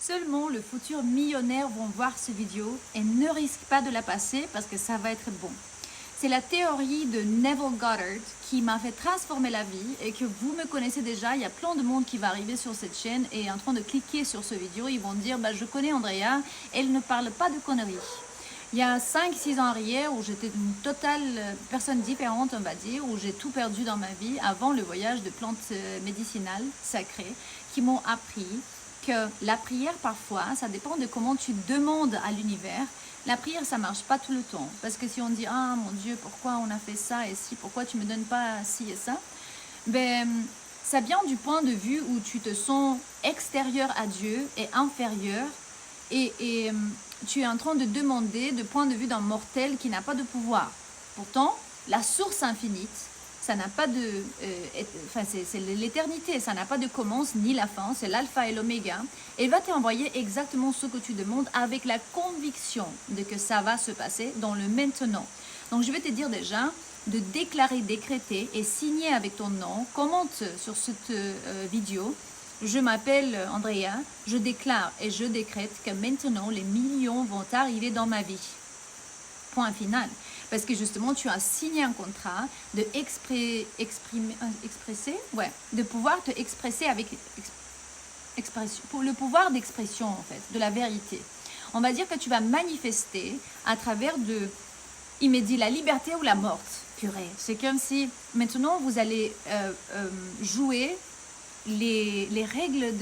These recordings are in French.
Seulement le futur millionnaire vont voir cette vidéo et ne risque pas de la passer parce que ça va être bon. C'est la théorie de Neville Goddard qui m'a fait transformer la vie et que vous me connaissez déjà. Il y a plein de monde qui va arriver sur cette chaîne et en train de cliquer sur cette vidéo. Ils vont dire bah, « Je connais Andrea, elle ne parle pas de conneries ». Il y a 5-6 ans arrière où j'étais une totale personne différente, on va dire, où j'ai tout perdu dans ma vie avant le voyage de plantes médicinales sacrées qui m'ont appris que la prière parfois, ça dépend de comment tu demandes à l'univers. La prière, ça marche pas tout le temps. Parce que si on dit « Ah mon Dieu, pourquoi on a fait ça et si, pourquoi tu me donnes pas ci et ça ?» Ben, ça vient du point de vue où tu te sens extérieur à Dieu et inférieur et tu es en train de demander de point de vue d'un mortel qui n'a pas de pouvoir. Pourtant, la source infinie, ça n'a pas de... c'est l'éternité, ça n'a pas de commence ni la fin, c'est l'alpha et l'oméga. Elle va t'envoyer exactement ce que tu demandes avec la conviction de que ça va se passer dans le maintenant. Donc, je vais te dire déjà de déclarer, décréter et signer avec ton nom. Commente sur cette vidéo. Je m'appelle Andrea, je déclare et je décrète que maintenant les millions vont arriver dans ma vie. Point final. Parce que justement, tu as signé un contrat de de pouvoir te expresser avec pour le pouvoir d'expression en fait, de la vérité. On va dire que tu vas manifester à travers de, il me dit la liberté ou la mort. Purée, c'est comme si maintenant vous allez jouer les règles,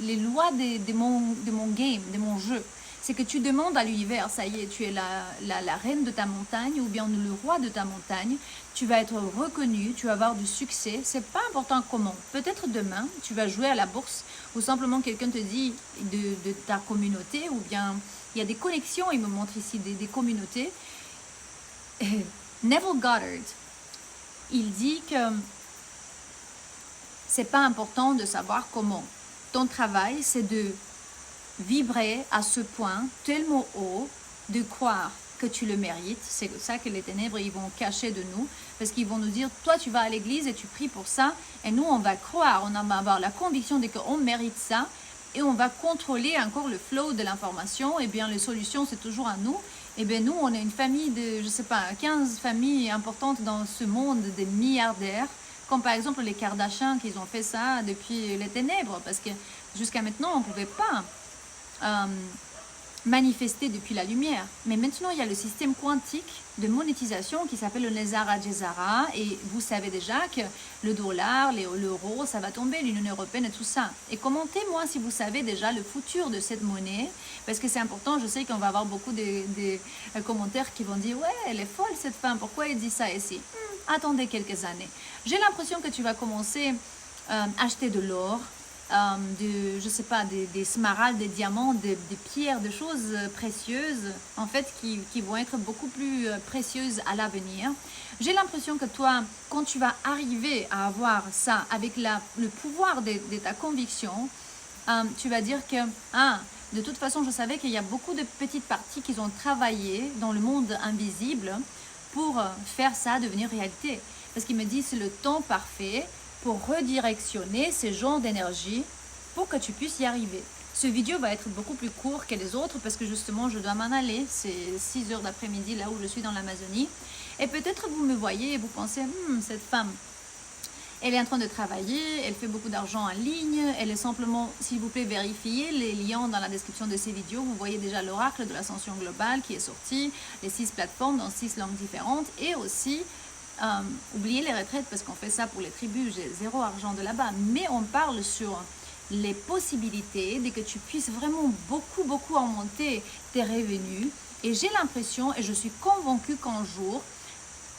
les lois de mon game, de mon jeu. C'est que tu demandes à l'univers, ça y est, tu es la reine de ta montagne ou bien le roi de ta montagne, tu vas être reconnu, tu vas avoir du succès, c'est pas important comment. Peut-être demain, tu vas jouer à la bourse ou simplement quelqu'un te dit de ta communauté ou bien il y a des connexions, il me montre ici des communautés. Neville Goddard, il dit que c'est pas important de savoir comment. Ton travail, c'est de vibrer à ce point tellement haut, de croire que tu le mérites. C'est ça que les ténèbres, ils vont cacher de nous, parce qu'ils vont nous dire, toi, tu vas à l'église et tu pries pour ça, et nous, on va croire, on va avoir la conviction de qu'on mérite ça, et on va contrôler encore le flow de l'information. Et bien, les solutions, c'est toujours à nous. Et bien, nous, on est une famille de, je sais pas, 15 familles importantes dans ce monde des milliardaires, comme par exemple les Kardashians qui ont fait ça depuis les ténèbres, parce que jusqu'à maintenant, on ne pouvait pas manifester depuis la lumière. Mais maintenant, il y a le système quantique de monétisation qui s'appelle le Nezara Jezara, et vous savez déjà que le dollar, l'euro, ça va tomber, l'Union européenne et tout ça. Et commentez-moi si vous savez déjà le futur de cette monnaie, parce que c'est important. Je sais qu'on va avoir beaucoup de commentaires qui vont dire « Ouais, elle est folle cette femme, pourquoi elle dit ça ici ?» Attendez quelques années. J'ai l'impression que tu vas commencer à acheter de l'or, je sais pas, des smaragdes, des diamants, des pierres, des choses précieuses, en fait, qui vont être beaucoup plus précieuses à l'avenir. J'ai l'impression que toi, quand tu vas arriver à avoir ça avec le pouvoir de ta conviction, tu vas dire que, de toute façon, je savais qu'il y a beaucoup de petites parties qui ont travaillé dans le monde invisible pour faire ça devenir réalité. Parce qu'il me dit, c'est le temps parfait pour redirectionner ce genre d'énergie pour que tu puisses y arriver. Ce vidéo va être beaucoup plus court que les autres parce que justement, je dois m'en aller. C'est 6 heures d'après-midi là où je suis dans l'Amazonie. Et peut-être vous me voyez et vous pensez, cette femme, elle est en train de travailler, elle fait beaucoup d'argent en ligne, elle est simplement, s'il vous plaît, vérifiez les liens dans la description de ces vidéos. Vous voyez déjà l'oracle de l'ascension globale qui est sorti, les 6 plateformes dans 6 langues différentes et aussi oubliez les retraites parce qu'on fait ça pour les tribus, j'ai 0 argent de là-bas, mais on parle sur les possibilités de que tu puisses vraiment beaucoup augmenter tes revenus. Et j'ai l'impression et je suis convaincue qu'un jour,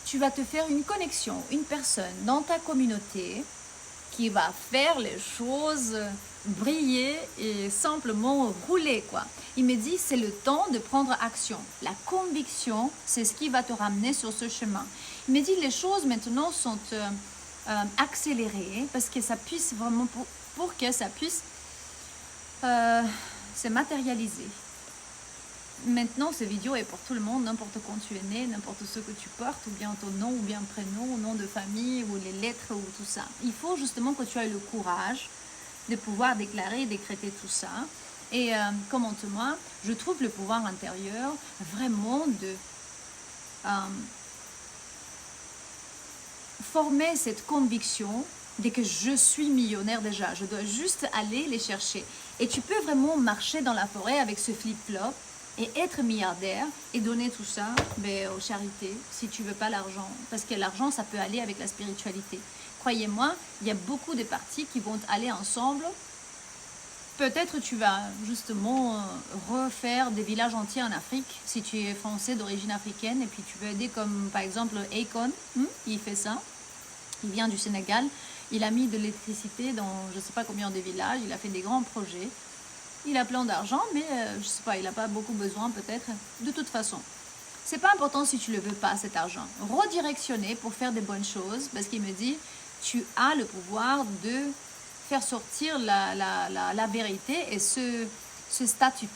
tu vas te faire une connexion, une personne dans ta communauté qui va faire les choses briller et simplement rouler, quoi. Il me dit, c'est le temps de prendre action. La conviction, c'est ce qui va te ramener sur ce chemin. Il me dit, les choses maintenant sont accélérées parce que ça puisse vraiment, pour que ça puisse se matérialiser. Maintenant, cette vidéo est pour tout le monde, n'importe quand tu es né, n'importe ce que tu portes, ou bien ton nom, ou bien prénom, ou nom de famille, ou les lettres, ou tout ça. Il faut justement que tu aies le courage de pouvoir déclarer, décréter tout ça. Et commente-moi, je trouve le pouvoir intérieur vraiment de former cette conviction dès que je suis millionnaire déjà. Je dois juste aller les chercher. Et tu peux vraiment marcher dans la forêt avec ce flip-flop et être milliardaire et donner tout ça aux charités si tu veux pas l'argent. Parce que l'argent, ça peut aller avec la spiritualité. Croyez-moi, il y a beaucoup de parties qui vont aller ensemble. Peut-être tu vas justement refaire des villages entiers en Afrique si tu es français d'origine africaine et puis tu veux aider comme par exemple Akon, il fait ça. Il vient du Sénégal, il a mis de l'électricité dans je ne sais pas combien de villages, il a fait des grands projets. Il a plein d'argent mais je ne sais pas, il n'a pas beaucoup besoin peut-être. De toute façon, c'est pas important si tu ne le veux pas cet argent. Redirectionner pour faire des bonnes choses parce qu'il me dit tu as le pouvoir de faire sortir la vérité et ce statut.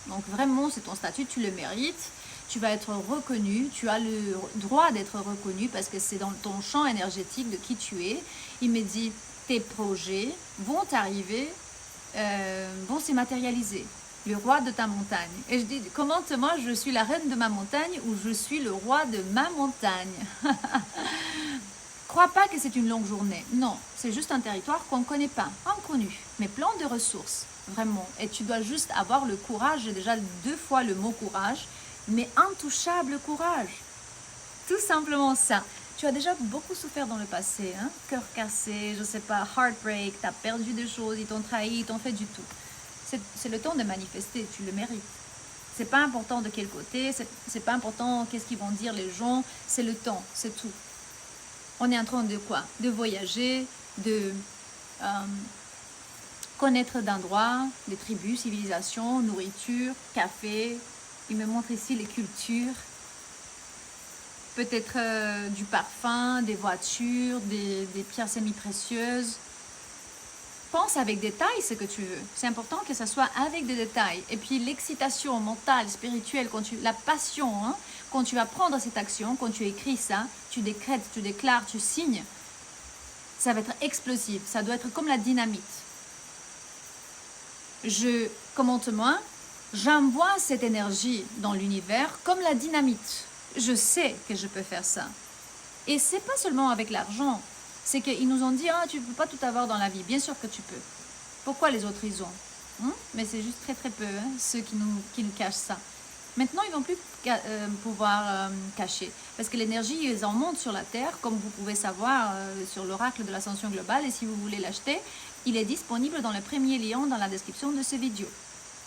Donc vraiment, c'est ton statut, tu le mérites, tu vas être reconnu, tu as le droit d'être reconnu parce que c'est dans ton champ énergétique de qui tu es. Il me dit, tes projets vont arriver, vont se matérialiser. Le roi de ta montagne. Et je dis, commente-moi, je suis la reine de ma montagne ou je suis le roi de ma montagne. Crois pas que c'est une longue journée. Non, c'est juste un territoire qu'on ne connaît pas, inconnu, mais plein de ressources, vraiment. Et tu dois juste avoir le courage, j'ai déjà 2 fois le mot courage, mais intouchable courage. Tout simplement ça. Tu as déjà beaucoup souffert dans le passé, hein? Cœur cassé, je sais pas, heartbreak, tu as perdu des choses, ils t'ont trahi, ils t'ont fait du tout. C'est le temps de manifester, tu le mérites. C'est pas important de quel côté, c'est pas important qu'est-ce qu'ils vont dire les gens, c'est le temps, c'est tout. On est en train de quoi? De voyager, de connaître d'endroits, des tribus, civilisations, nourriture, café. Il me montre ici les cultures. Peut-être du parfum, des voitures, des pierres semi-précieuses. Pense avec détail ce que tu veux. C'est important que ça soit avec des détails. Et puis l'excitation mentale, spirituelle, la passion, hein, quand tu vas prendre cette action, quand tu écris ça, tu décrètes, tu déclares, tu signes, ça va être explosif. Ça doit être comme la dynamite. Commente-moi, j'envoie cette énergie dans l'univers comme la dynamite. Je sais que je peux faire ça. Et c'est pas seulement avec l'argent. C'est qu'ils nous ont dit, tu ne peux pas tout avoir dans la vie. Bien sûr que tu peux. Pourquoi les autres, ils ont mais c'est juste très très peu, ceux qui nous cachent ça. Maintenant, ils ne vont plus pouvoir cacher. Parce que l'énergie, ils en montent sur la Terre, comme vous pouvez savoir sur l'oracle de l'ascension globale. Et si vous voulez l'acheter, il est disponible dans le premier lien dans la description de ce vidéo.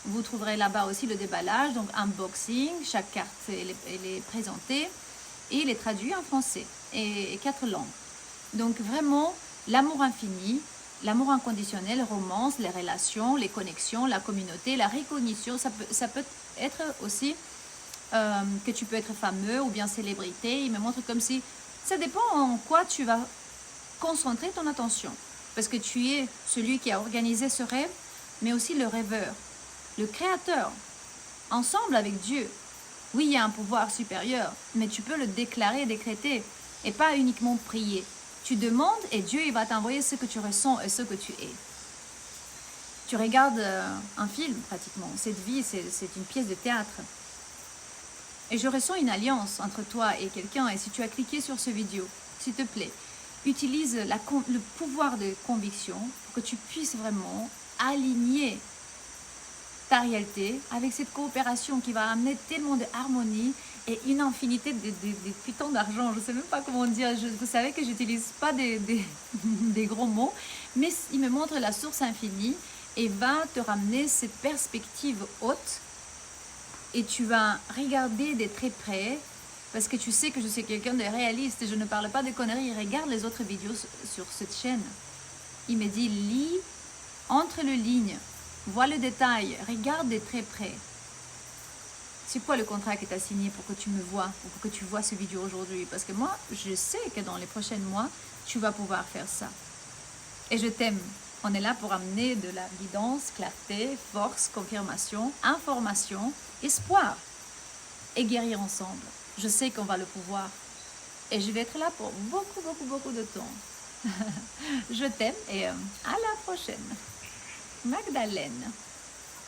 Vous trouverez là-bas aussi le déballage, donc unboxing. Chaque carte, elle est présentée. Et il est traduit en français et 4 langues. Donc vraiment, l'amour infini, l'amour inconditionnel, romance, les relations, les connexions, la communauté, la recognition, ça peut être aussi que tu peux être fameux ou bien célébrité. Il me montre comme si, ça dépend en quoi tu vas concentrer ton attention. Parce que tu es celui qui a organisé ce rêve, mais aussi le rêveur, le créateur, ensemble avec Dieu. Oui, il y a un pouvoir supérieur, mais tu peux le déclarer, décréter, et pas uniquement prier. Tu demandes et Dieu il va t'envoyer ce que tu ressens et ce que tu es. Tu regardes un film pratiquement. Cette vie, c'est une pièce de théâtre. Et je ressens une alliance entre toi et quelqu'un. Et si tu as cliqué sur ce vidéo, s'il te plaît, utilise le pouvoir de conviction pour que tu puisses vraiment aligner ta réalité avec cette coopération qui va amener tellement de harmonie et une infinité de putains d'argent. Je ne sais même pas comment dire. Vous savez que je n'utilise pas des gros mots, mais il me montre la source infinie et va te ramener cette perspective haute et tu vas regarder de très près parce que tu sais que je suis quelqu'un de réaliste et je ne parle pas de conneries. Regarde les autres vidéos sur cette chaîne. Il me dit, lis entre les lignes. Vois le détail, regarde de très près. C'est quoi le contrat que tu as signé pour que tu me vois, ou pour que tu vois cette vidéo aujourd'hui? Parce que moi, je sais que dans les prochains mois, tu vas pouvoir faire ça. Et je t'aime. On est là pour amener de la guidance, clarté, force, confirmation, information, espoir. Et guérir ensemble. Je sais qu'on va le pouvoir. Et je vais être là pour beaucoup, beaucoup, beaucoup de temps. Je t'aime et à la prochaine. Magdalene.